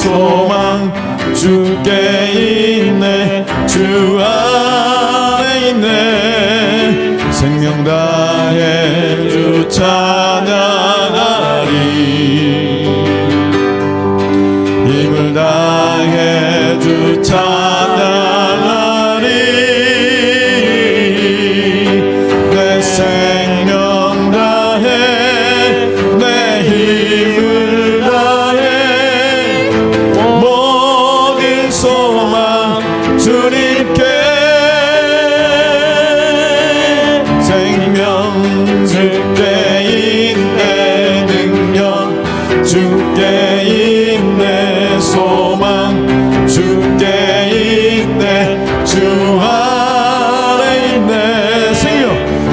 소망 주께 있네. 주 안에 있네. 생명 다해 주 찬양하리. 힘을 다해 주 찬양하리. 내 생명 다해 내 힘을 다해 모든 소망 주님께. 생명 주께 있네. 능력 주께 있네. 소망 주께 있네. 주 안에 있네.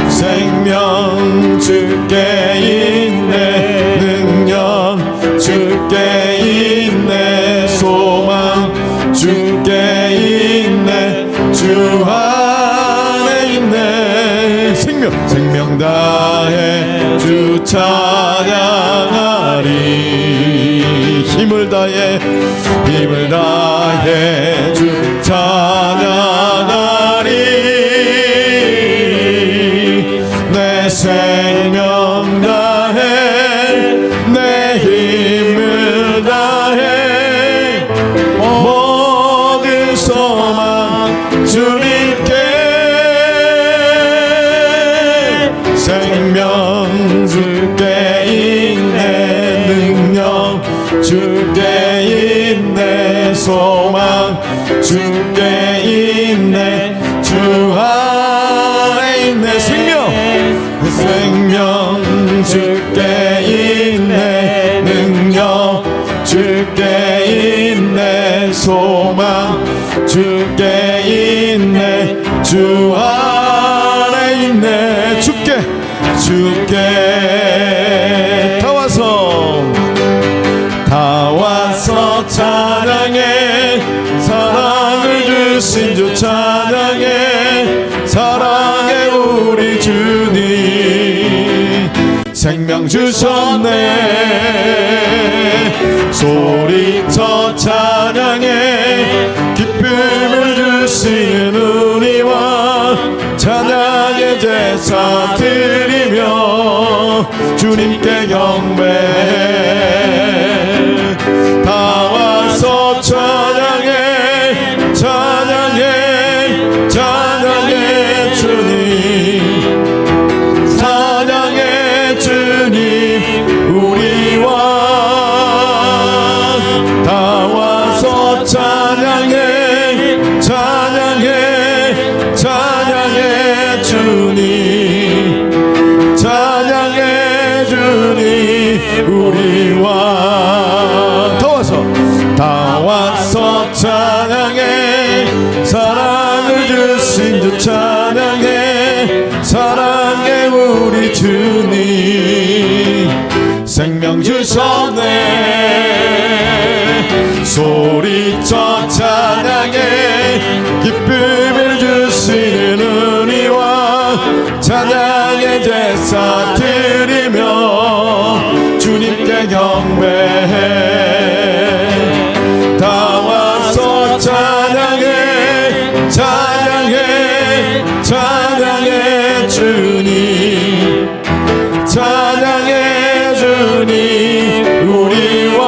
생명 주께 있네. 능력 주께 있네. 소망 주께 있네. 주 안에 있네. 생명 다해 주 찬양하리. 힘을 다해 주 찬양하리. 내 생명 다해 내 힘을 다해 모든 소망 주님께. 생명 주께 있네. 능력 주께 있네. 소망 주께 있네. 주 안에 있네. 생명 주께 있네. 능력 주께 있네. 소망 주께 있네. 주 안에 있네. 주께 다 와서 찬양해. 사랑을 주신 주 찬양해. 사랑해 우리 주님. 생명 주셨네. 소리쳐 찬양해. 기쁨을 주시는 우리와 찬양의 제사 드리며 주님께 경배해. 다 와서 찬양해. 찬양해. 찬양해 주님. 찬양해 주님. 우리와 다 와서 찬양해. 찬양해. 찬양해 주님. 찬양해 주님. 우리와 다 와서 찬양해. 사랑을 주신 주 찬양해. 사랑해 우리 주님. 생명 주셨네. 소리쳐 찬양해. 기쁨을 주시는 은혜와 찬양의 제사 드리며 주님께 경배해. 다 와서 찬양해. 찬양해. 찬양해 주님. 찬양해 주님. 우리와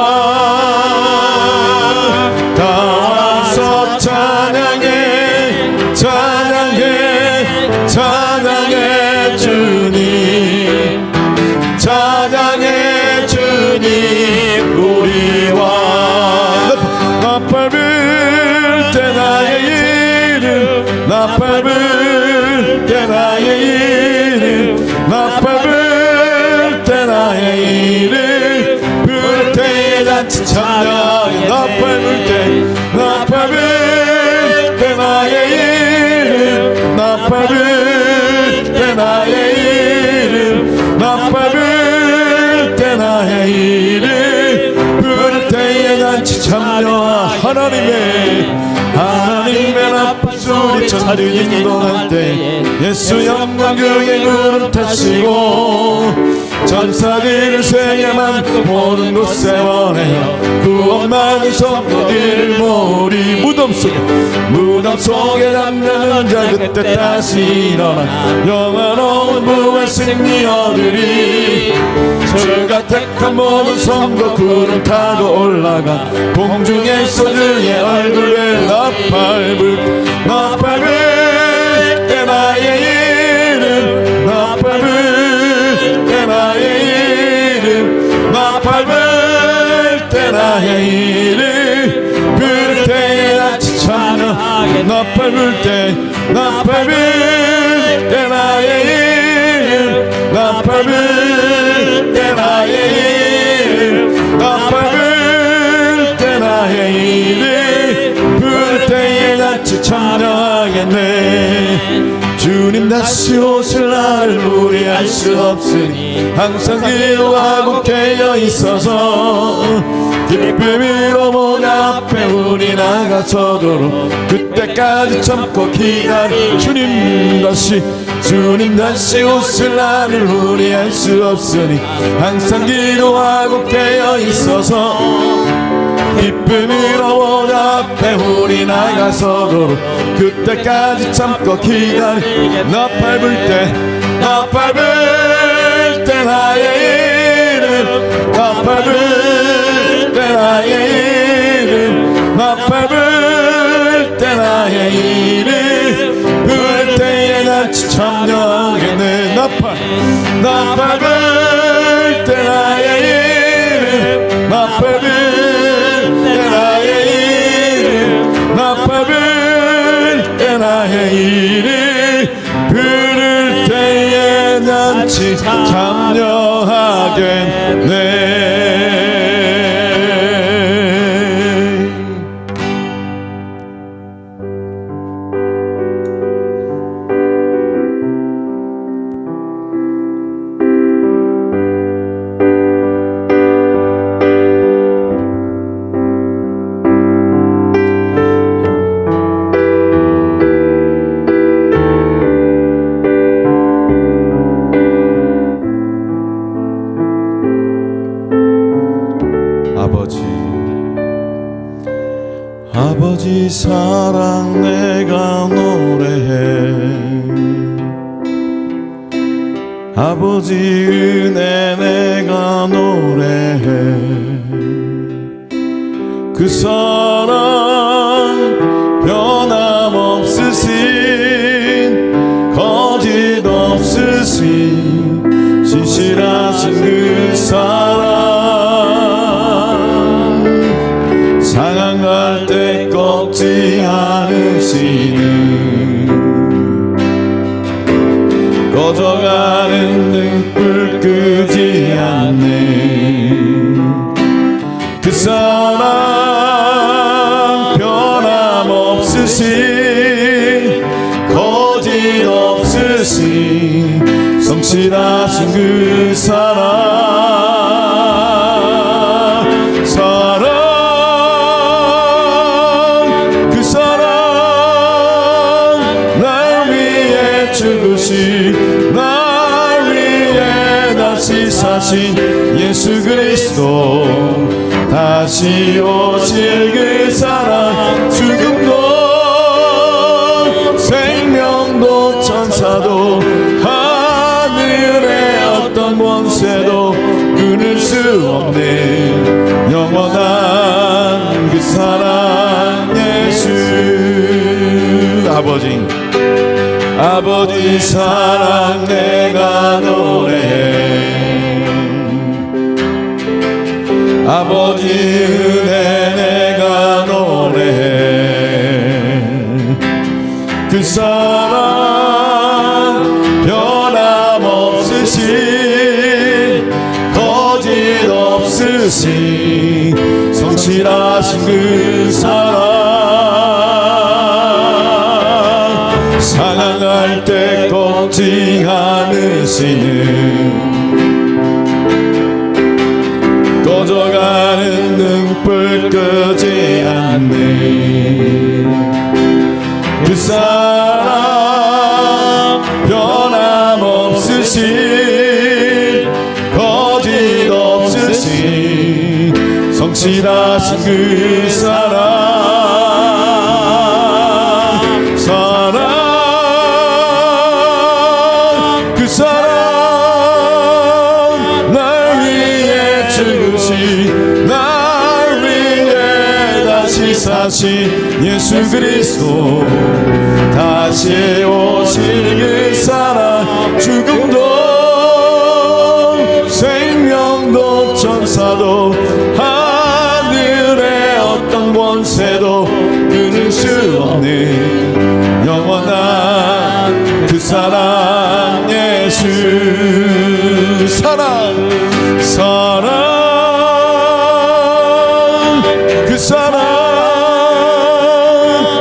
다 와서 찬양해. 찬양해. 찬양해 주님. 찬양해 주님. 우리와 나 밟을 때 나의 이름. 나 밟을 때 나의 이름. 나 밟을 때 나의 이름. 부를 때에 잔치 참여해. 나 밟을 때. 나 밟을 때 나의 이름. 나 밟을 때 나의 이름. 나 밟을 때 나의 이름. 부를 때에 잔치 참여하. 하나님의 나쁜 소리 천주 인도할 때 예수 영광 중에 구름 타시고 천사들을 세계 많고 모든 곳에 원해요 구원만 성도들 모리 무덤 속에 잠드는 자 그때 다시 일어나 영원한 부활 승리 얻으리 저가 택한 모든 성도 구름 타고 올라가 공중에서 주의 얼굴을 나팔불 때 나의 이름 나팔불 때 나의 이름 나팔불 때 나의 이름 부를 때에 같이 찬양하게 나팔불 때 나의 이름 나팔불 때 나의 이름 나팔불 때 나의 이름 부를 때에 같이 찬양하겠네 주님 다시 오실 날을 우리 알 수 없으니 항상 기도하고 깨어있어서 기쁨으로 문 앞에 우리 나가서도록 그때까지 참고 기다리 주님 다시 오실 날을 우리 알 수 없으니 항상 기도하고 깨어있어서 기쁨으로 문 앞에 우리 나가서도록 그때까지 참고 기다리 나팔불 때 나의 이름 나팔불 때 나의 이름 나팔불 때 나의 이름 부를 때에 같이 참여하겠네 나팔불 때 나의 이름 나팔불 때 나의 이름 나팔불 때 나의 이름 부를 때에 같이 참여하겠네 아버지 사랑 내가 노래해 아버지 은혜 내가 노래해 그 사랑 변함없으신 거짓 없으신 진실하신 그 사랑 상한 때 꺾지 않으시는 꺼져가는 등불 끄지 않는 그 사랑 변함없으신 거짓 없으신 성실하신 그 사랑 날 위해 다시 사신 예수 그리스도 다시 오실 그 사랑 죽음도 생명도 천사도 하늘의 어떤 권세도 끊을 수 없는 영원한 그 사랑 예수 아버지 사랑 내가 노래해 아버지 은혜 내가 노래해 그 사랑 변함없으신 거짓 없으신 성실하신 그 사랑 상할 때 꺾지 않으시는 꺼져가는 등불 끄지 않는 그 사랑 변함없으신 진실하신 그 사랑 그 사랑 날 위해 죽으신 날 위해 다시 사신 예수 그리스도 다시 오실 그 사랑 죽음도 생명도 천사도 하늘의 어떤 권세도 끊을 수 없는 영원한 그 사랑 예수 사랑 그 사랑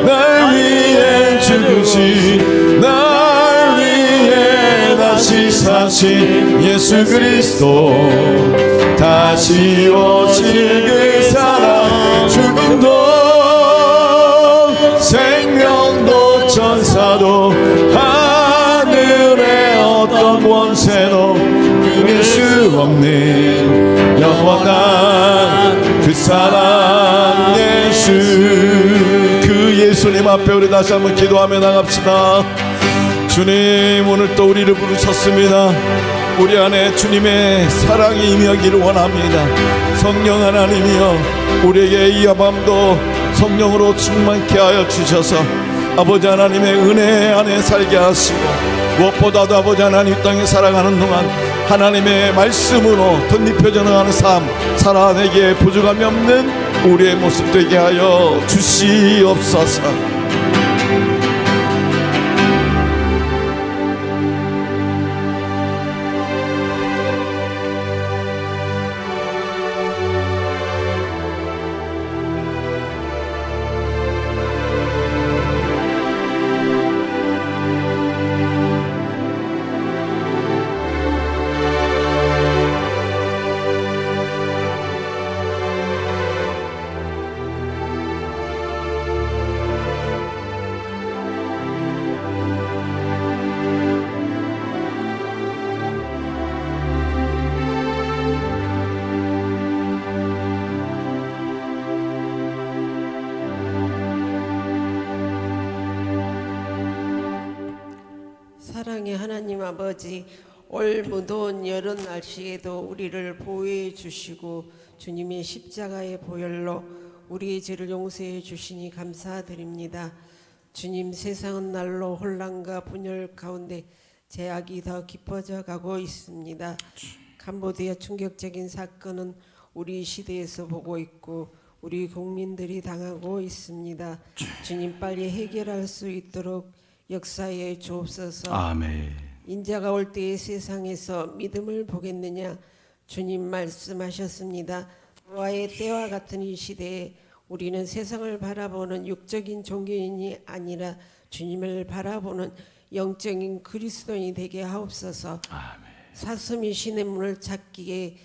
날 위해 죽으신 날 위해 다시 사신 예수 그리스도 다시 오실 그 사랑 죽음도 생명도 천사도 하늘의 어떤 권세도 끊을 수 없는 영원한 그 사랑 예수 그 예수님 앞에 우리 다시 한번 기도하며 나갑시다. 주님 오늘 또 우리를 부르셨습니다. 우리 안에 주님의 사랑이 임하기를 원합니다. 성령 하나님이여 우리에게 이 밤도 성령으로 충만케 하여 주셔서 아버지 하나님의 은혜 안에 살게 하시고 무엇보다도 아버지 하나님 땅에 살아가는 동안 하나님의 말씀으로 덧입혀져 나가는 삶 살아내기에 부족함이 없는 우리의 모습 되게 하여 주시옵소서. 사랑의 하나님 아버지, 올 무더운 여름 날씨에도 우리를 보호해 주시고 주님의 십자가의 보혈로 우리의 죄를 용서해 주시니 감사드립니다. 주님, 세상은 날로 혼란과 분열 가운데 제약이 더 깊어져 가고 있습니다. 캄보디아 충격적인 사건은 우리 시대에서 보고 있고 우리 국민들이 당하고 있습니다. 주님, 빨리 해결할 수 있도록 역사에 주옵소서. 아멘. 인자가 올 때의 세상에서 믿음을 보겠느냐? 주님 말씀하셨습니다. 노아의 때와 같은 이 시대에 우리는 세상을 바라보는 육적인 종교인이 아니라 주님을 바라보는 영적인 그리스도인이 되게 하옵소서. 아멘. 사슴이 신의 문을 찾기에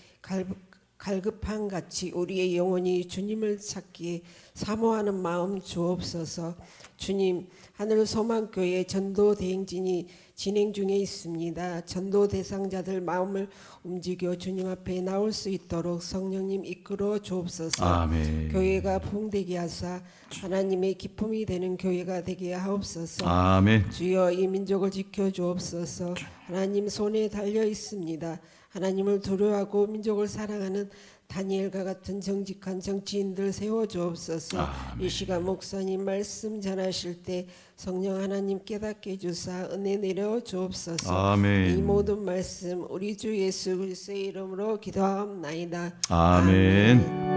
갈급한 같이 우리의 영혼이 주님을 찾기에 사모하는 마음 주옵소서. 주님, 하늘 소망교회 전도 대행진이 진행 중에 있습니다. 전도 대상자들 마음을 움직여 주님 앞에 나올 수 있도록 성령님 이끌어 주옵소서. 아멘. 교회가 부흥되게 하사 하나님의 기쁨이 되는 교회가 되게 하옵소서. 아멘. 주여, 이 민족을 지켜 주옵소서. 하나님 손에 달려 있습니다. 하나님을 두려워하고 민족을 사랑하는 다니엘과 같은 정직한 정치인들 세워 주옵소서. 아멘. 이 시간 목사님 말씀 전하실 때 성령 하나님 깨닫게 주사 은혜 내려 주옵소서. 아멘. 이 모든 말씀 우리 주 예수 그리스도의 이름으로 기도하옵나이다. 아멘.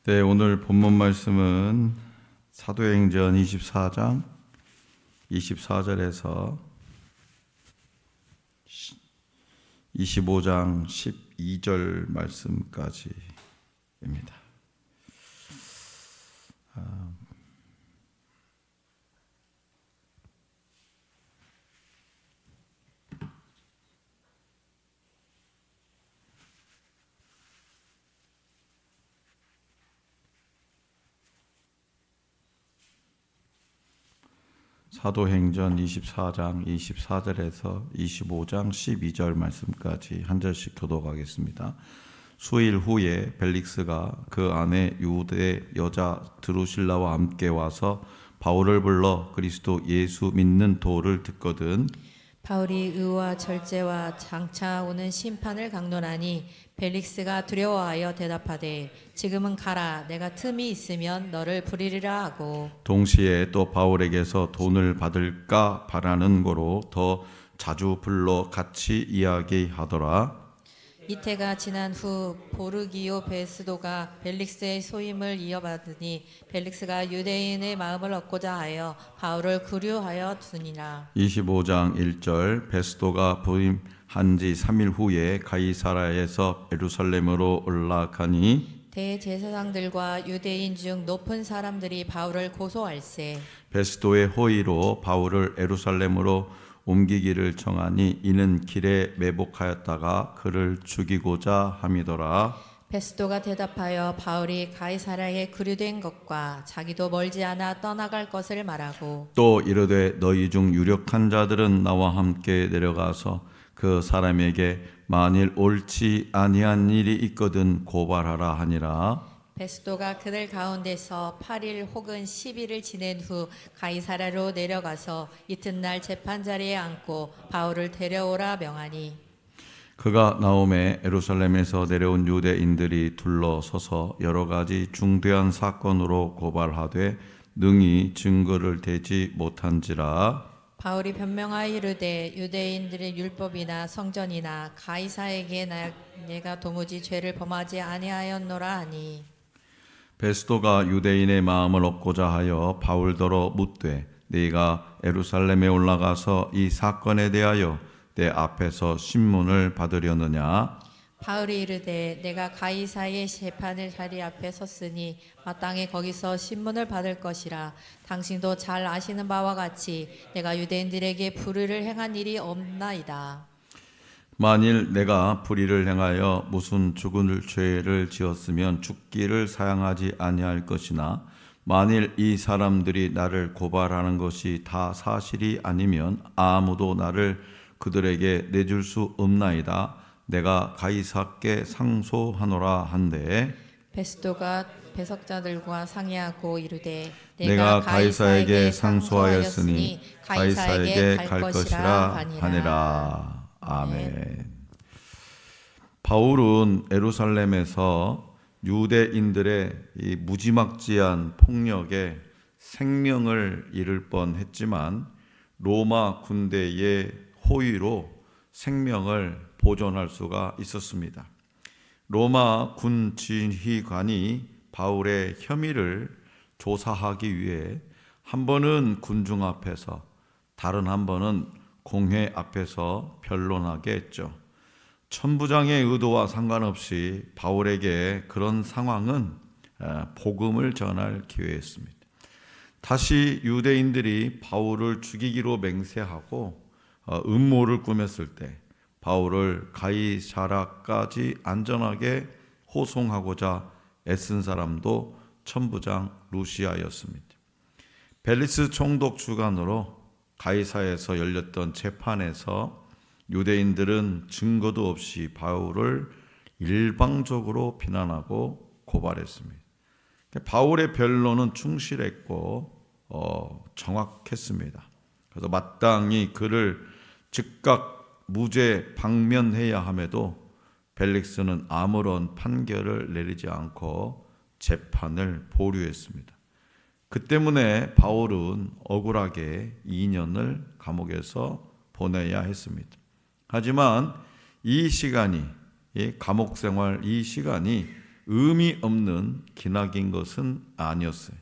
네, 오늘 본문 말씀은 사도행전 24장 24절에서 25장 12절 말씀까지입니다. 사도행전 24장 24절에서 25장 12절 말씀까지 한 절씩 교독하겠습니다. 수일 후에 벨릭스가 그 안에 유대 여자 드루실라와 함께 와서 바울을 불러 그리스도 예수 믿는 도를 듣거든. 바울이 의와 절제와 장차 오는 심판을 강론하니 벨릭스가 두려워하여 대답하되 지금은 가라, 내가 틈이 있으면 너를 부리리라 하고, 동시에 또 바울에게서 돈을 받을까 바라는 거로 더 자주 불러 같이 이야기하더라. 이태가 지난 후 보르기오 베스도가 벨릭스의 소임을 이어받으니 벨릭스가 유대인의 마음을 얻고자 하여 바울을 구류하여 두니라. 25장 1절 베스도가 부임한 지 3일 후에 가이사라에서 예루살렘으로 올라가니 대제사장들과 유대인 중 높은 사람들이 바울을 고소할세. 베스도의 호의로 바울을 예루살렘으로 옮기기를 정하니 이는 길에 매복하였다가 그를 죽이고자 함이더라. 베스도가 대답하여 바울이 가이사라에 구류된 것과 자기도 멀지 않아 떠나갈 것을 말하고, 또 이르되 너희 중 유력한 자들은 나와 함께 내려가서 그 사람에게 만일 옳지 아니한 일이 있거든 고발하라 하니라. 베스도가 그들 가운데서 8일 혹은 10일을 지낸 후 가이사라로 내려가서 이튿날 재판자리에 앉고 바울을 데려오라 명하니, 그가 나오매 예루살렘에서 내려온 유대인들이 둘러서서 여러 가지 중대한 사건으로 고발하되 능히 증거를 대지 못한지라. 바울이 변명하여 이르되 유대인들의 율법이나 성전이나 가이사에게 내가 도무지 죄를 범하지 아니하였노라 하니, 베스도가 유대인의 마음을 얻고자 하여 바울더러 묻되 네가 예루살렘에 올라가서 이 사건에 대하여 내 앞에서 신문을 받으려느냐. 바울이 이르되 내가 가이사의 재판을 자리 앞에 섰으니 마땅히 거기서 신문을 받을 것이라. 당신도 잘 아시는 바와 같이 내가 유대인들에게 불의를 행한 일이 없나이다. 만일 내가 불의를 행하여 무슨 죽을 죄를 지었으면 죽기를 사양하지 아니할 것이나 만일 이 사람들이 나를 고발하는 것이 다 사실이 아니면 아무도 나를 그들에게 내줄 수 없나이다. 내가 가이사께 상소하노라 한데, 베스도가 배석자들과 상의하고 이르되 내가 가이사에게 상소하였으니 가이사에게 갈 것이라 하니라. 아멘. 바울은 예루살렘에서 유대인들의 이 무지막지한 폭력에 생명을 잃을 뻔했지만 로마 군대의 호위로 생명을 보존할 수가 있었습니다. 로마 군 지휘관이 바울의 혐의를 조사하기 위해 한 번은 군중 앞에서 다른 한 번은 공회 앞에서 변론하게 했죠. 천부장의 의도와 상관없이 바울에게 그런 상황은 복음을 전할 기회였습니다. 다시 유대인들이 바울을 죽이기로 맹세하고 음모를 꾸몄을 때 바울을 가이사라까지 안전하게 호송하고자 애쓴 사람도 천부장 루시아였습니다. 벨리스 총독 주관으로 가이사에서 열렸던 재판에서 유대인들은 증거도 없이 바울을 일방적으로 비난하고 고발했습니다. 바울의 변론은 충실했고 정확했습니다. 그래서 마땅히 그를 즉각 무죄 방면해야 함에도 벨릭스는 아무런 판결을 내리지 않고 재판을 보류했습니다. 그 때문에 바울은 억울하게 2년을 감옥에서 보내야 했습니다. 하지만 이 시간이, 이 감옥 생활 이 시간이 의미 없는 기나긴 것은 아니었어요.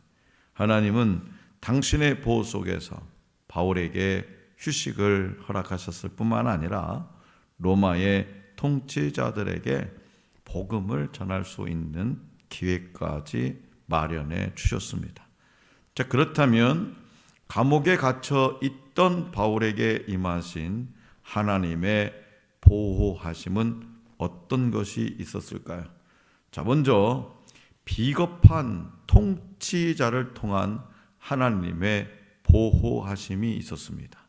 하나님은 당신의 보호 속에서 바울에게 휴식을 허락하셨을 뿐만 아니라 로마의 통치자들에게 복음을 전할 수 있는 기회까지 마련해 주셨습니다. 자, 그렇다면 감옥에 갇혀 있던 바울에게 임하신 하나님의 보호하심은 어떤 것이 있었을까요? 자, 먼저 비겁한 통치자를 통한 하나님의 보호하심이 있었습니다.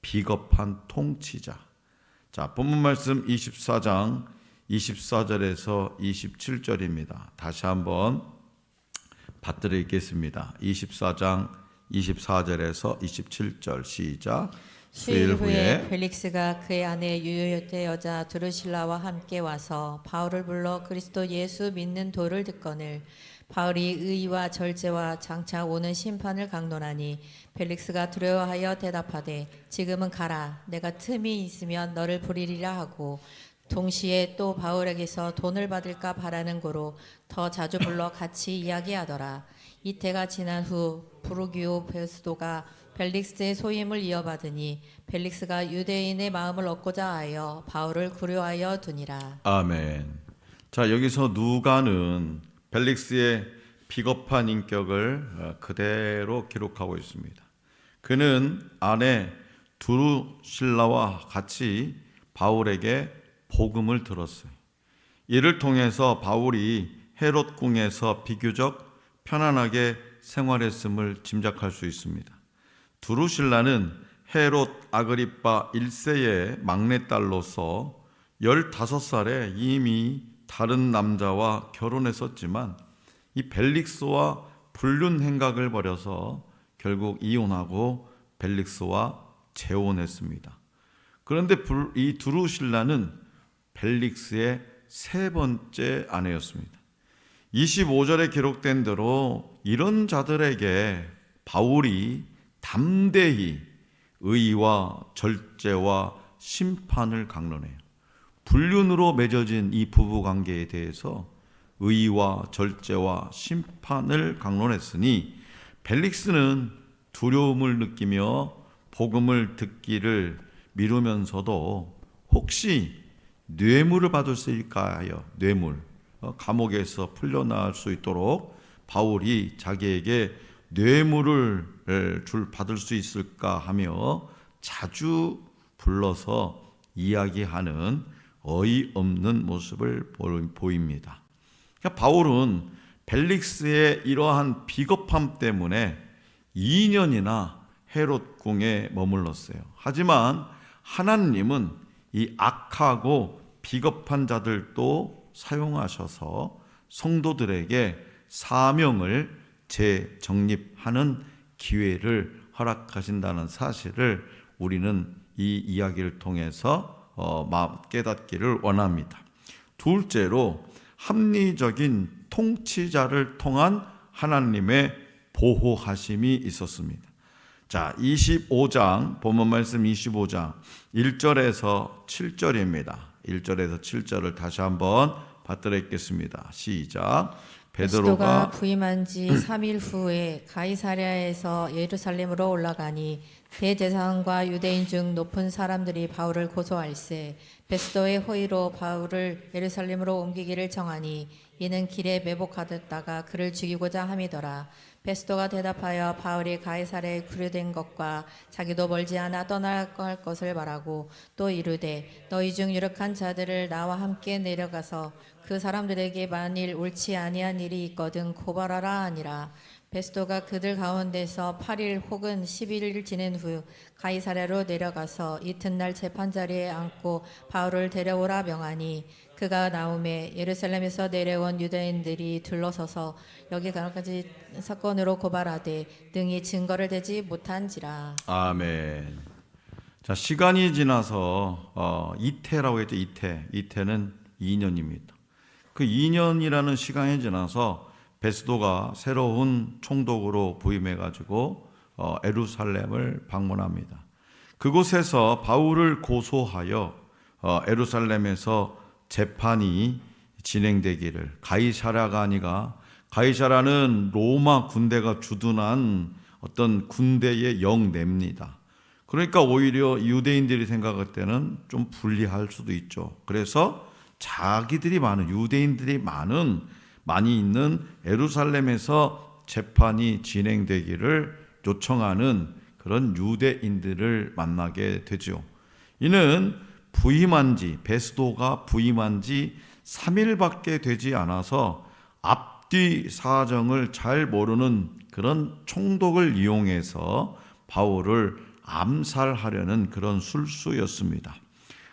비겁한 통치자. 자, 본문 말씀 24장 24절에서 27절입니다. 다시 한번 받들어 읽겠습니다. 24장 24절에서 27절 시작. 수일 후에 펠릭스가 그의 아내 유대 여자 드루실라와 함께 와서 바울을 불러 그리스도 예수 믿는 도를 듣거늘 바울이 의와 절제와 장차 오는 심판을 강론하니 펠릭스가 두려워하여 대답하되 지금은 가라 내가 틈이 있으면 너를 부리리라 하고 동시에 또 바울에게서 돈을 받을까 바라는 고로 더 자주 불러 같이 이야기하더라. 이태가 지난 후 부르기오 베스도가 펠릭스의 소임을 이어받으니 펠릭스가 유대인의 마음을 얻고자 하여 바울을 구려하여 두니라. 아멘. 자, 여기서 누가는 펠릭스의 비겁한 인격을 그대로 기록하고 있습니다. 그는 아내 두루실라와 같이 바울에게 복음을 들었어요. 이를 통해서 바울이 헤롯 궁에서 비교적 편안하게 생활했음을 짐작할 수 있습니다. 두루실라는 헤롯 아그리파 1세의 막내딸로서 15살에 이미 다른 남자와 결혼했었지만 이 벨릭스와 불륜 행각을 벌여서 결국 이혼하고 벨릭스와 재혼했습니다. 그런데 이 두루실라는 벨릭스의 세 번째 아내였습니다. 25절에 기록된 대로 이런 자들에게 바울이 담대히 의와 절제와 심판을 강론해요. 불륜으로 맺어진 이 부부 관계에 대해서 의와 절제와 심판을 강론했으니 벨릭스는 두려움을 느끼며 복음을 듣기를 미루면서도 혹시 뇌물을 받을 수 있을까 하여 뇌물, 감옥에서 풀려나올 수 있도록 바울이 자기에게 뇌물을 받을 수 있을까 하며 자주 불러서 이야기하는 어이없는 모습을 보입니다. 그러니까 바울은 벨릭스의 이러한 비겁함 때문에 2년이나 헤롯 궁에 머물렀어요. 하지만 하나님은 이 악하고 비겁한 자들도 사용하셔서 성도들에게 사명을 재정립하는 기회를 허락하신다는 사실을 우리는 이 이야기를 통해서 깨닫기를 원합니다. 둘째로 합리적인 통치자를 통한 하나님의 보호하심이 있었습니다. 자, 25장 본문 말씀 25장 1절에서 7절입니다. 1절에서 7절을 다시 한번 받들어 읽겠습니다. 시작. 베드로가 부임한 지 3일 후에 가이사랴에서 예루살렘으로 올라가니 대제사장과 유대인 중 높은 사람들이 바울을 고소할세 베스도의 호의로 바울을 예루살렘으로 옮기기를 정하니 이는 길에 매복하였다가 그를 죽이고자 함이더라. 베스도가 대답하여 바울이 가이사랴에 구류된 것과 자기도 멀지 않아 떠나갈 것을 말하고 또 이르되 너희 중 유력한 자들을 나와 함께 내려가서 그 사람들에게 만일 옳지 아니한 일이 있거든 고발하라 하니라. 베스도가 그들 가운데서 8일 혹은 11일 지낸 후 가이사랴로 내려가서 이튿날 재판자리에 앉고 바울을 데려오라 명하니 그가 나오매 예루살렘에서 내려온 유대인들이 둘러서서 여기 가까지 사건으로 고발하되 능히 증거를 대지 못한지라. 아멘. 자, 시간이 지나서 이태라고 했죠. 이태는 2년입니다. 그 2년이라는 시간이 지나서 베스도가 새로운 총독으로 부임해가지고 예루살렘을 방문합니다. 그곳에서 바울을 고소하여 예루살렘에서 재판이 진행되기를, 가이사랴가 아니라 가이사랴는 로마 군대가 주둔한 어떤 군대의 영내입니다. 그러니까 오히려 유대인들이 생각할 때는 좀 불리할 수도 있죠. 그래서 자기들이 많은 유대인들이 많이 있는 예루살렘에서 재판이 진행되기를 요청하는 그런 유대인들을 만나게 되죠. 이는 베스도가 부임한 지 3일밖에 되지 않아서 앞뒤 사정을 잘 모르는 그런 총독을 이용해서 바울을 암살하려는 그런 술수였습니다.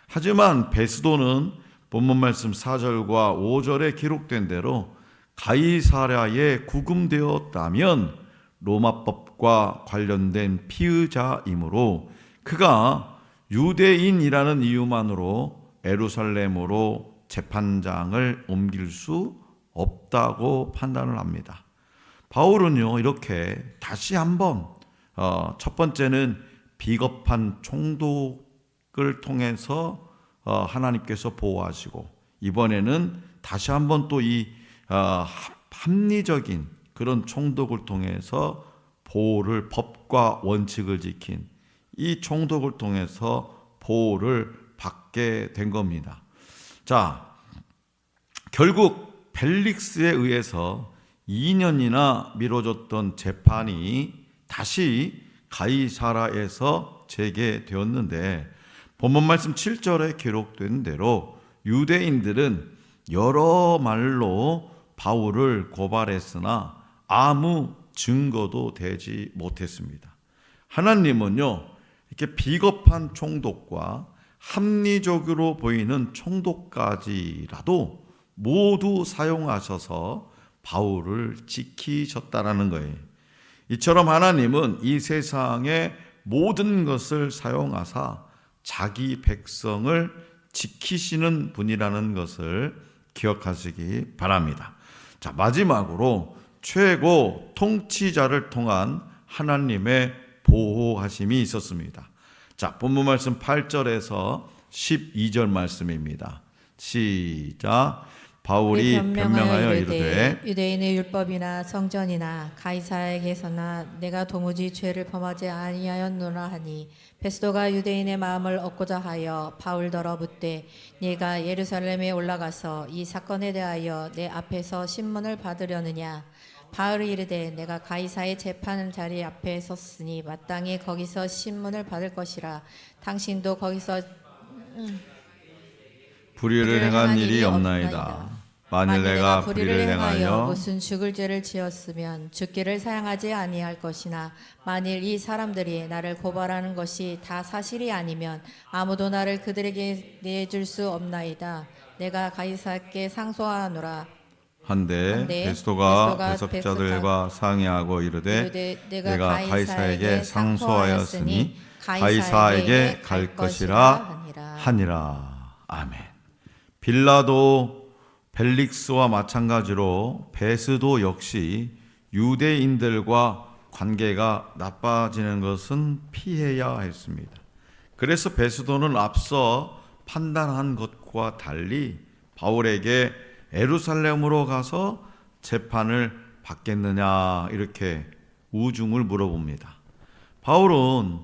하지만 베스도는 본문 말씀 4절과 5절에 기록된 대로 가이사랴에 구금되었다면 로마법과 관련된 피의자이므로 그가 유대인이라는 이유만으로 예루살렘으로 재판장을 옮길 수 없다고 판단을 합니다. 바울은요, 이렇게 다시 한번 첫 번째는 비겁한 총독을 통해서 하나님께서 보호하시고, 이번에는 다시 한번 또 이 합리적인 그런 총독을 통해서 보호를, 법과 원칙을 지킨 이 총독을 통해서 보호를 받게 된 겁니다. 자, 결국 벨릭스에 의해서 2년이나 미뤄졌던 재판이 다시 가이사라에서 재개되었는데, 본문 말씀 7절에 기록된 대로 유대인들은 여러 말로 바울을 고발했으나 아무 증거도 되지 못했습니다. 하나님은요, 이렇게 비겁한 총독과 합리적으로 보이는 총독까지라도 모두 사용하셔서 바울을 지키셨다라는 거예요. 이처럼 하나님은 이 세상의 모든 것을 사용하사 자기 백성을 지키시는 분이라는 것을 기억하시기 바랍니다. 자, 마지막으로 최고 통치자를 통한 하나님의 보호하심이 있었습니다. 자, 본문 말씀 8절에서 12절 말씀입니다. 시작. 바울이 변명하여 이르되 유대인의 율법이나 성전이나 가이사에게서나 내가 도무지 죄를 범하지 아니하였노라 하니, 베스도가 유대인의 마음을 얻고자 하여 바울더러 묻되 네가 예루살렘에 올라가서 이 사건에 대하여 내 앞에서 신문을 받으려느냐. 바울이 이르되 내가 가이사의 재판 자리 앞에 섰으니 마땅히 거기서 신문을 받을 것이라. 당신도 거기서 불의를 행한 일이 없나이다. 만일 내가 불의를 행하여 무슨 죽을 죄를 지었으면 죽기를 사양하지 아니할 것이나, 만일 이 사람들이 나를 고발하는 것이 다 사실이 아니면 아무도 나를 그들에게 내줄 수 없나이다. 내가 가이사께 상소하노라. 한데 베스도가 배석자들과 상의하고 이르되 내가 가이사에게 상소하였으니 가이사에게 갈 것이라 하니라. 아멘. 빌라도 벨릭스와 마찬가지로 베스도 역시 유대인들과 관계가 나빠지는 것은 피해야 했습니다. 그래서 베스도는 앞서 판단한 것과 달리 바울에게 예루살렘으로 가서 재판을 받겠느냐, 이렇게 우중을 물어봅니다. 바울은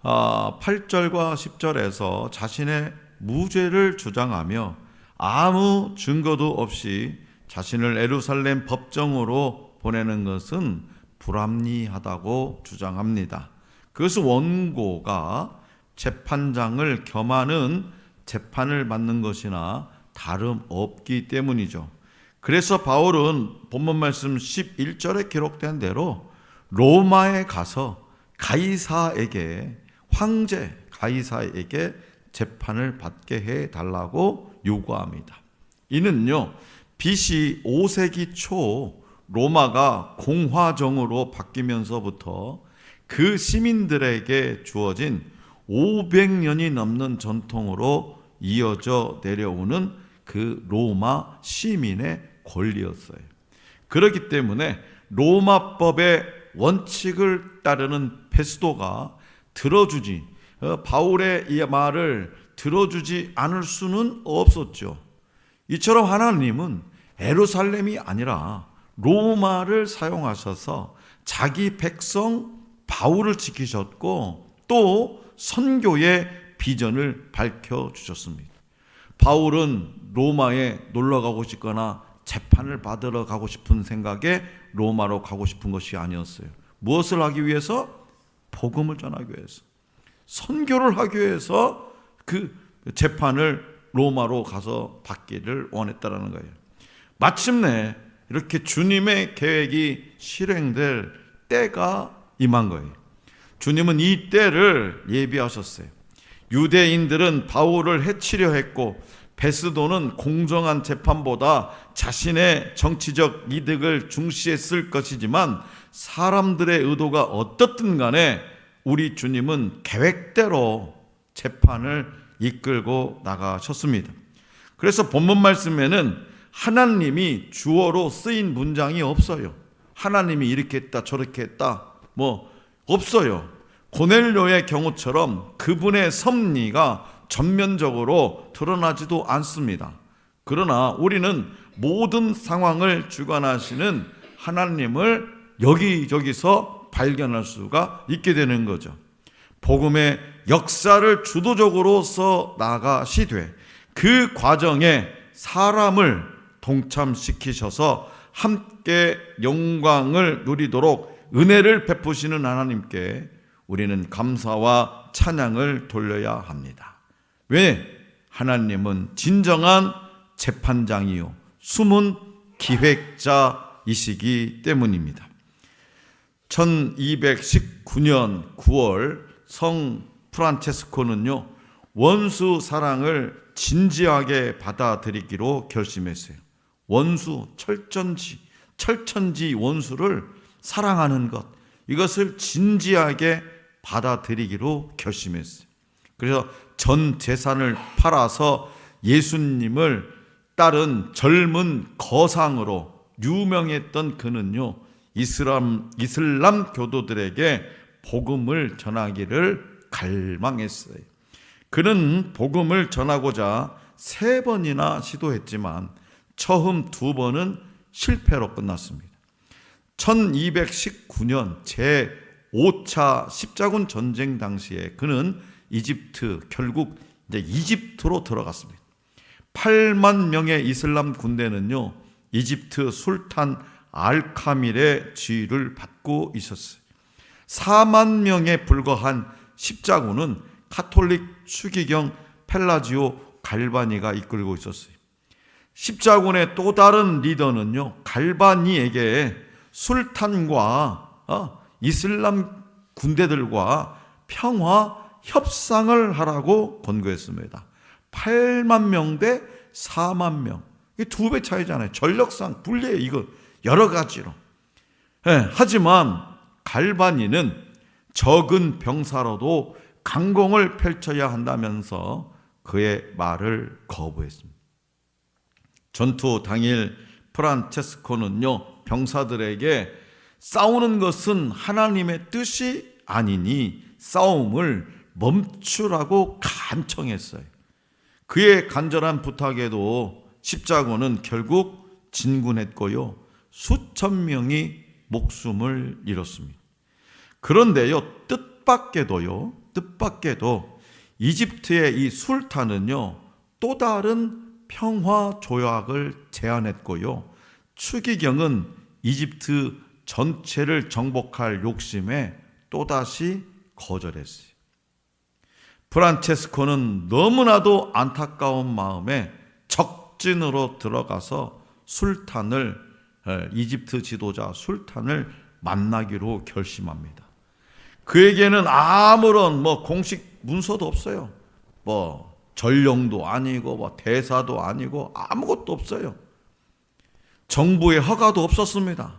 8절과 10절에서 자신의 무죄를 주장하며 아무 증거도 없이 자신을 예루살렘 법정으로 보내는 것은 불합리하다고 주장합니다. 그것은 원고가 재판장을 겸하는 재판을 받는 것이나 다름없기 때문이죠. 그래서 바울은 본문 말씀 11절에 기록된 대로 로마에 가서 가이사에게, 황제 가이사에게 재판을 받게 해달라고 요구합니다. 이는요, BC 5세기 초 로마가 공화정으로 바뀌면서부터 그 시민들에게 주어진 500년이 넘는 전통으로 이어져 내려오는 그 로마 시민의 권리였어요. 그렇기 때문에 로마법의 원칙을 따르는 베스도가 바울의 이 말을 들어주지 않을 수는 없었죠. 이처럼 하나님은 예루살렘이 아니라 로마를 사용하셔서 자기 백성 바울을 지키셨고, 또 선교의 비전을 밝혀주셨습니다. 바울은 로마에 놀러 가고 싶거나 재판을 받으러 가고 싶은 생각에 로마로 가고 싶은 것이 아니었어요. 무엇을 하기 위해서? 복음을 전하기 위해서, 선교를 하기 위해서 그 재판을 로마로 가서 받기를 원했다라는 거예요. 마침내 이렇게 주님의 계획이 실행될 때가 임한 거예요. 주님은 이 때를 예비하셨어요. 유대인들은 바울을 해치려 했고 베스도는 공정한 재판보다 자신의 정치적 이득을 중시했을 것이지만 사람들의 의도가 어떻든 간에 우리 주님은 계획대로 재판을 이끌고 나가셨습니다. 그래서 본문 말씀에는 하나님이 주어로 쓰인 문장이 없어요. 하나님이 이렇게 했다 저렇게 했다 뭐 없어요. 고넬료의 경우처럼 그분의 섭리가 전면적으로 드러나지도 않습니다. 그러나 우리는 모든 상황을 주관하시는 하나님을 여기저기서 발견할 수가 있게 되는 거죠. 복음의 역사를 주도적으로 써 나가시되 그 과정에 사람을 동참시키셔서 함께 영광을 누리도록 은혜를 베푸시는 하나님께 우리는 감사와 찬양을 돌려야 합니다. 왜? 하나님은 진정한 재판장이요 숨은 기획자이시기 때문입니다. 1219년 9월 성 프란체스코는요 원수 사랑을 진지하게 받아들이기로 결심했어요. 원수, 철천지 원수를 사랑하는 것, 이것을 진지하게 받아들이기로 결심했어요. 그래서 전 재산을 팔아서 예수님을 따른 젊은 거상으로 유명했던 그는요 이슬람 교도들에게 복음을 전하기를 갈망했어요. 그는 복음을 전하고자 3번이나 시도했지만 처음 2번은 실패로 끝났습니다. 1219년 제5차 십자군 전쟁 당시에 그는 결국 이집트로 들어갔습니다. 8만 명의 이슬람 군대는요 이집트 술탄 알카밀의 지휘를 받고 있었어요. 4만 명에 불과한 십자군은 카톨릭 추기경 펠라지오 갈바니가 이끌고 있었어요. 십자군의 또 다른 리더는요 갈바니에게 술탄과 이슬람 군대들과 평화 협상을 하라고 권고했습니다. 8만 명 대 4만 명, 이게 2배 차이잖아요. 전력상 불리해요. 이거 여러 가지로. 하지만 갈바니는 적은 병사로도 강공을 펼쳐야 한다면서 그의 말을 거부했습니다. 전투 당일 프란체스코는요 병사들에게 싸우는 것은 하나님의 뜻이 아니니 싸움을 멈추라고 간청했어요. 그의 간절한 부탁에도 십자군은 결국 진군했고요 수천 명이 목숨을 잃었습니다. 그런데요 뜻밖에도 이집트의 이 술탄은요 또 다른 평화 조약을 제안했고요 추기경은 이집트 전체를 정복할 욕심에 또다시 거절했어요. 프란체스코는 너무나도 안타까운 마음에 적진으로 들어가서 이집트 지도자 술탄을 만나기로 결심합니다. 그에게는 아무런 공식 문서도 없어요. 전령도 아니고 대사도 아니고 아무것도 없어요. 정부의 허가도 없었습니다.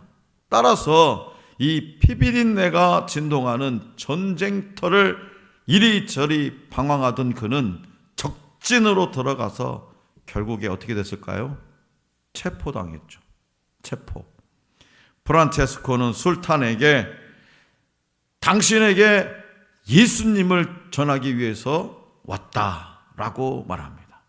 따라서 이 피비린내가 진동하는 전쟁터를 이리저리 방황하던 그는 적진으로 들어가서 결국에 어떻게 됐을까요? 체포당했죠. 체포. 프란체스코는 술탄에게 당신에게 예수님을 전하기 위해서 왔다라고 말합니다.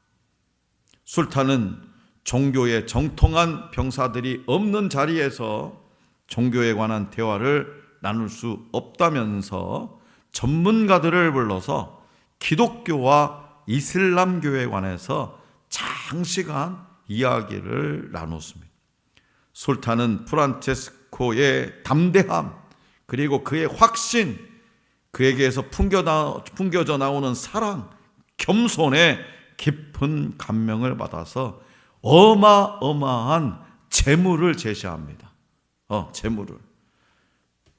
술탄은 종교의 정통한 병사들이 없는 자리에서 종교에 관한 대화를 나눌 수 없다면서 전문가들을 불러서 기독교와 이슬람교에 관해서 장시간 이야기를 나눴습니다. 술탄은 프란체스코의 담대함 그리고 그의 확신, 그에게서 풍겨져 나오는 사랑, 겸손에 깊은 감명을 받아서 어마어마한 재물을 제시합니다. 재물을.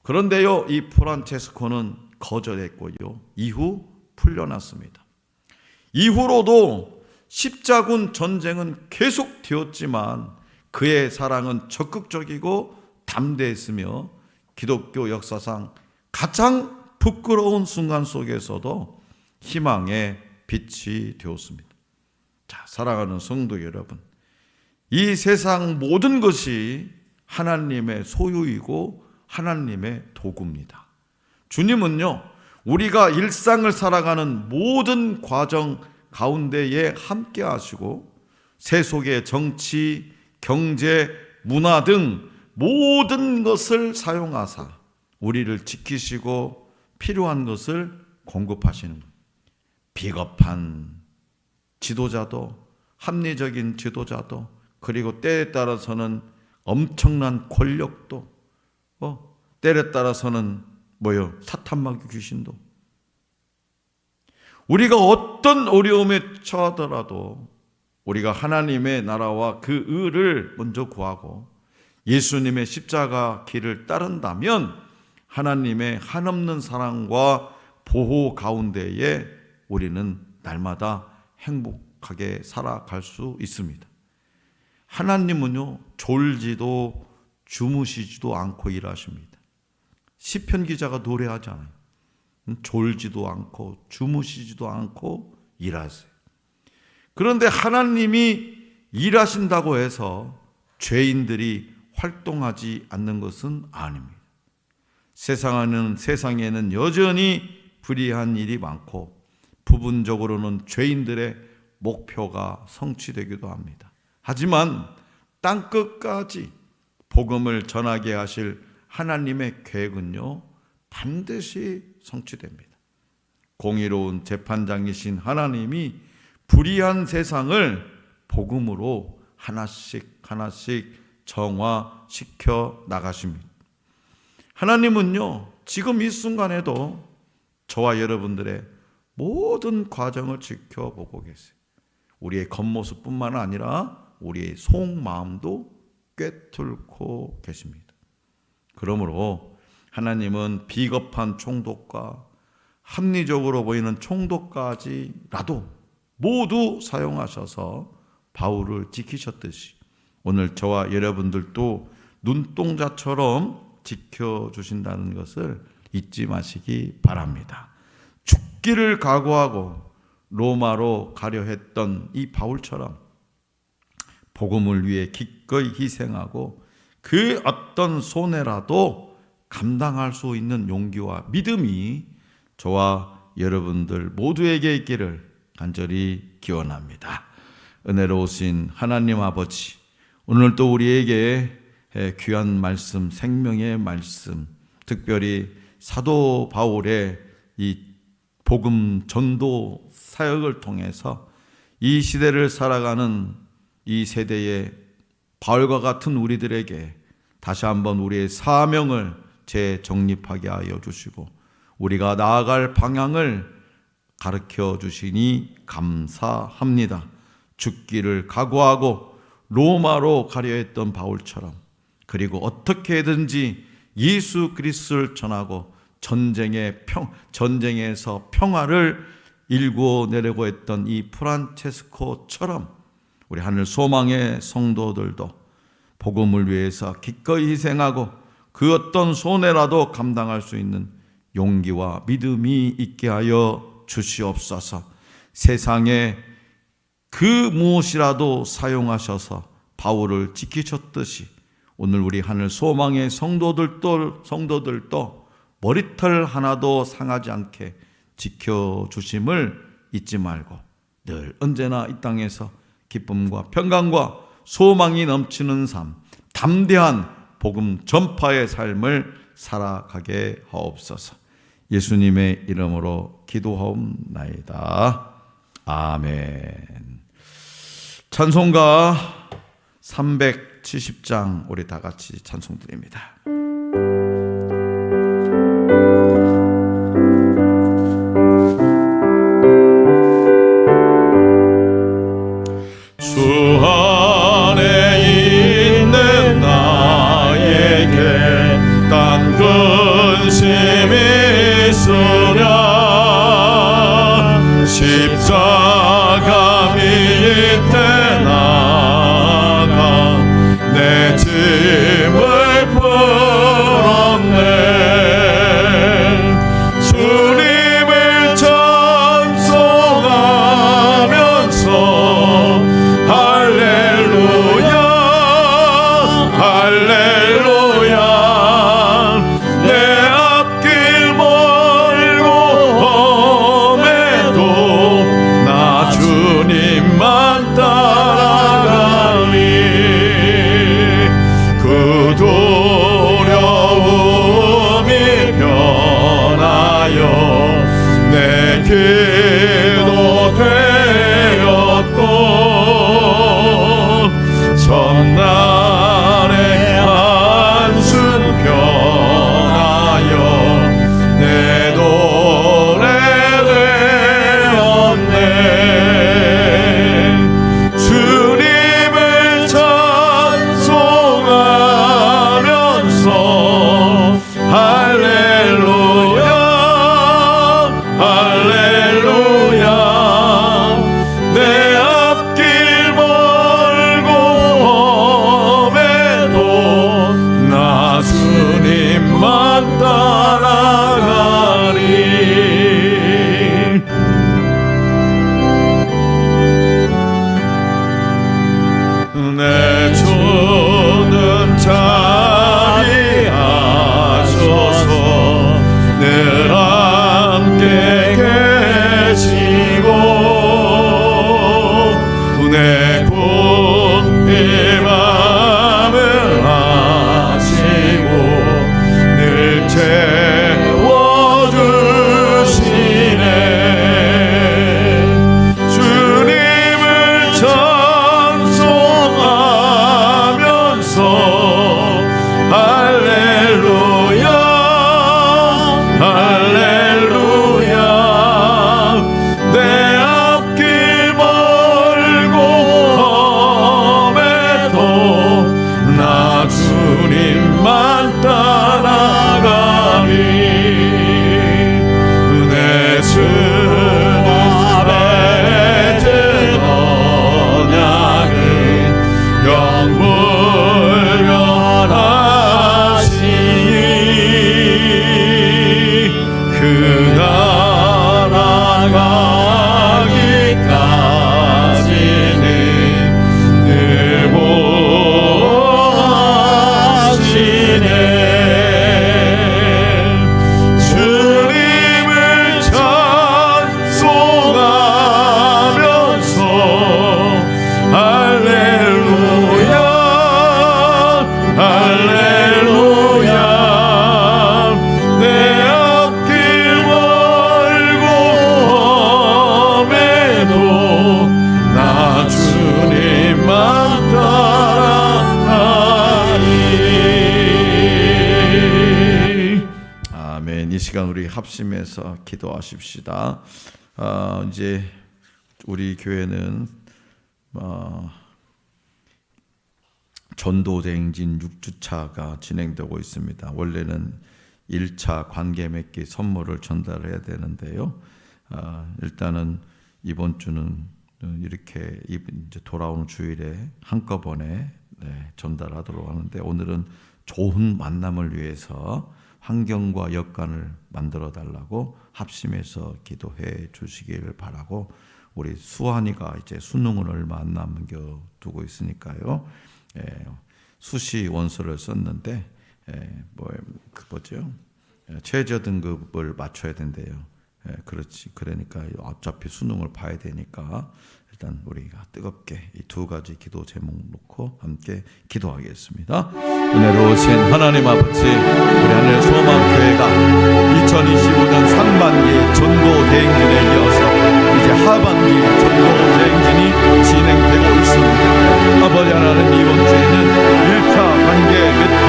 그런데요, 이 프란체스코는 거절했고요. 이후 풀려났습니다. 이후로도 십자군 전쟁은 계속되었지만 그의 사랑은 적극적이고 담대했으며 기독교 역사상 가장 부끄러운 순간 속에서도 희망의 빛이 되었습니다. 자, 사랑하는 성도 여러분, 이 세상 모든 것이 하나님의 소유이고 하나님의 도구입니다. 주님은요, 우리가 일상을 살아가는 모든 과정 가운데에 함께 하시고 세속의 정치, 경제, 문화 등 모든 것을 사용하사 우리를 지키시고 필요한 것을 공급하시는 거예요. 비겁한 지도자도, 합리적인 지도자도, 그리고 때에 따라서는 엄청난 권력도, 때에 따라서는 사탄마귀 귀신도, 우리가 어떤 어려움에 처하더라도 우리가 하나님의 나라와 그 의를 먼저 구하고 예수님의 십자가 길을 따른다면 하나님의 한없는 사랑과 보호 가운데에 우리는 날마다 행복하게 살아갈 수 있습니다. 하나님은요, 졸지도 주무시지도 않고 일하십니다. 시편 기자가 노래하잖아요. 졸지도 않고 주무시지도 않고 일하세요. 그런데 하나님이 일하신다고 해서 죄인들이 활동하지 않는 것은 아닙니다. 세상에는 여전히 불의한 일이 많고 부분적으로는 죄인들의 목표가 성취되기도 합니다. 하지만 땅끝까지 복음을 전하게 하실 하나님의 계획은요, 반드시 성취됩니다. 공의로운 재판장이신 하나님이 불의한 세상을 복음으로 하나씩 정화시켜 나가십니다. 하나님은요, 지금 이 순간에도 저와 여러분들의 모든 과정을 지켜보고 계세요. 우리의 겉모습뿐만 아니라 우리의 속마음도 꿰뚫고 계십니다. 그러므로 하나님은 비겁한 총독과 합리적으로 보이는 총독까지라도 모두 사용하셔서 바울을 지키셨듯이 오늘 저와 여러분들도 눈동자처럼 지켜주신다는 것을 잊지 마시기 바랍니다. 죽기를 각오하고 로마로 가려 했던 이 바울처럼 복음을 위해 기꺼이 희생하고 그 어떤 손해라도 감당할 수 있는 용기와 믿음이 저와 여러분들 모두에게 있기를 간절히 기원합니다. 은혜로우신 하나님 아버지, 오늘도 우리에게 귀한 말씀, 생명의 말씀, 특별히 사도 바울의 이 복음 전도 사역을 통해서 이 시대를 살아가는 이 세대의 바울과 같은 우리들에게 다시 한번 우리의 사명을 재정립하게 하여 주시고 우리가 나아갈 방향을 가르쳐 주시니 감사합니다. 죽기를 각오하고 로마로 가려 했던 바울처럼, 그리고 어떻게든지 예수 그리스도를 전하고 전쟁에서 평화를 일궈내려고 했던 이 프란체스코처럼 우리 하늘 소망의 성도들도 복음을 위해서 기꺼이 희생하고 그 어떤 손해라도 감당할 수 있는 용기와 믿음이 있게 하여 주시옵소서. 세상에 그 무엇이라도 사용하셔서 바울을 지키셨듯이 오늘 우리 하늘 소망의 성도들도 머리털 하나도 상하지 않게 지켜주심을 잊지 말고 늘 언제나 이 땅에서 기쁨과 평강과 소망이 넘치는 삶, 담대한 복음 전파의 삶을 살아가게 하옵소서. 예수님의 이름으로 기도하옵나이다. 아멘. 찬송가 370장 우리 다 같이 찬송 드립니다. 주 안에 있는 나에게 딴 근심이 있어 주님만 따라가리. 내 주는 자비하소서 늘 함께 계시고 내 궁핍함을 아시고 늘 채워주시네. 주님을 찬송하면서 할렐루야 할렐루야. 내 앞길 멀고 험해도 나 주님만 따라가리. 내 수nap에 진 언약은 영불변하시니 그 나라 가기까지는 늘 보호하시네. 주님을 찬송하면서 할렐루야 할렐루야. 내 앞길 멀고 험해도 나 주님만 따라가리. 아멘. 이 시간 우리 합심해서 기도하십시다. 이제 우리 교회는 전도대행진 6주차가 진행되고 있습니다. 원래는 1차 관계 맺기 선물을 전달해야 되는데요. 일단은 이번 주는 이렇게 이제 돌아오는 주일에 한꺼번에 전달하도록 하는데, 오늘은 좋은 만남을 위해서 환경과 여건을 만들어 달라고 합심해서 기도해 주시기를 바라고, 우리 수환이가 이제 수능을 얼마 안 남겨두고 있으니까요. 수시 원서를 썼는데 최저 등급을 맞춰야 된대요. 그러니까 어차피 수능을 봐야 되니까 일단 우리가 뜨겁게 이 두 가지 기도 제목 놓고 함께 기도하겠습니다. 은혜로우신 하나님 아버지, 우리 하늘 소망교회가 2025년 상반기 전도 대행진에 이어서 이제 하반기 전도 대행진이 진행되고 있습니다. 아버지 하나님, 이번 주에는 1차 관계 맺기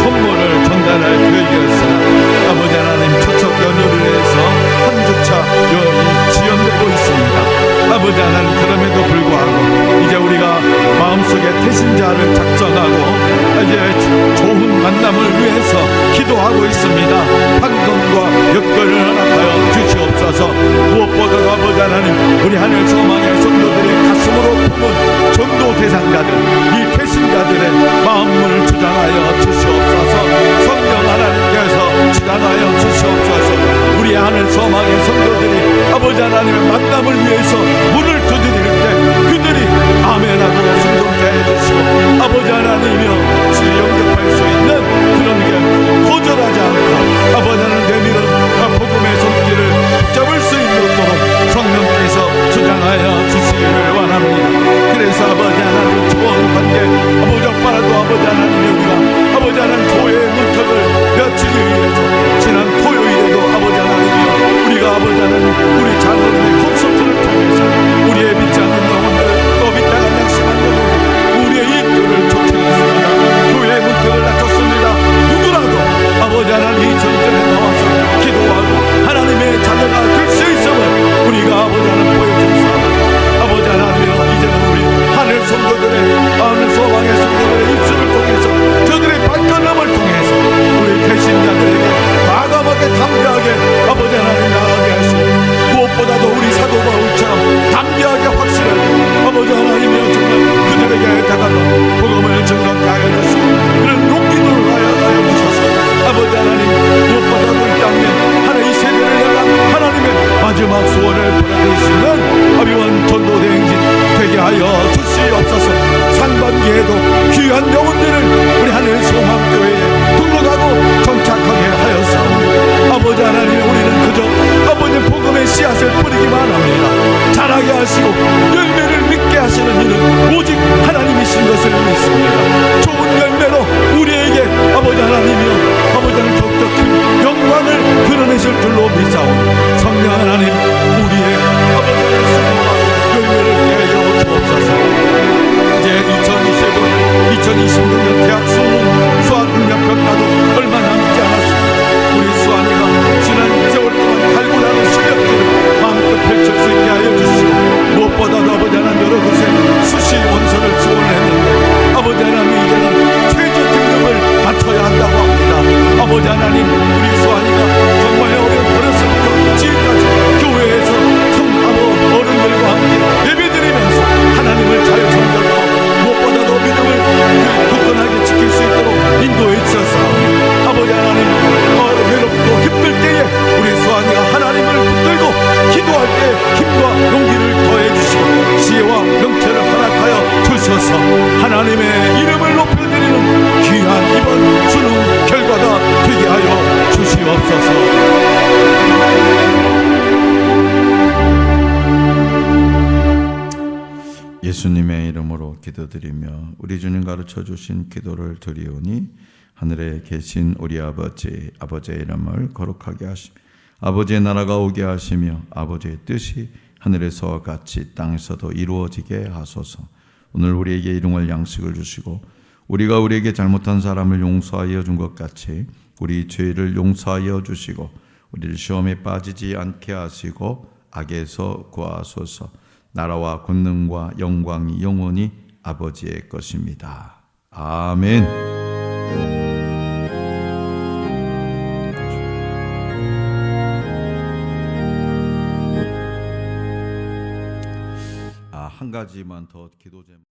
선물을 전달할 계획이었으나 아버지 하나님, 초척 연휴를 해서 한 주차 연이 지연되고 있습니다. 아버지 하나님, 그럼에도 불구하고 이제 우리가 마음속에 태신자를 작정하고 이제 좋은 만남을 위해서 기도하고 있습니다. 환경과 여건을 허락하여 주시옵소서. 무엇보다도 아버지 하나님, 우리 하늘 소망의 성도들의 가슴으로 품은 전도 대상자들, 이 태신자들의 마음을 주장하여 주시옵소서. 성령 하나님께서 주장하여 주시옵소서. 우리 하늘 소망의 성도들이 아버지 하나님의 만남을 위해서 문을 두드릴 때 그들이 아멘하고 순종케 해주시고, 아버지 하나님이여 주의 영접할 수 있는 그런 게 거절하지 않고 아버지 하나님 내밀은 복음의 손길을 붙잡을 수 있도록 성령께서 주장하여 주시기를 원합니다. 그래서 아버지 하나님, 좋은 관계 아버지 아빠라도 아버지 하나님이 우리가 아버지 하나님 교회의 문턱을 며칠을 위해서 지난 토요일에도 아버지 하나님이여 우리가 아버지 하나님 우리 장로님의 콘서트를 통해서 우리의 믿지 않는 영혼들, 또 믿다가 낙심한 영혼들, 우리의 일들을 초청했습니다. 기도드리며 우리 주님 가르쳐 주신 기도를 드리오니 하늘에 계신 우리 아버지, 아버지의 이름을 거룩하게 하시며 아버지의 나라가 오게 하시며 아버지의 뜻이 하늘에서와 같이 땅에서도 이루어지게 하소서. 오늘 우리에게 일용할 양식을 주시고 우리가 우리에게 잘못한 사람을 용서하여 준 것 같이 우리 죄를 용서하여 주시고 우리를 시험에 빠지지 않게 하시고 악에서 구하소서. 나라와 권능과 영광이 영원히 아버지의 것입니다. 아멘. 한 가지만 더 기도 제목.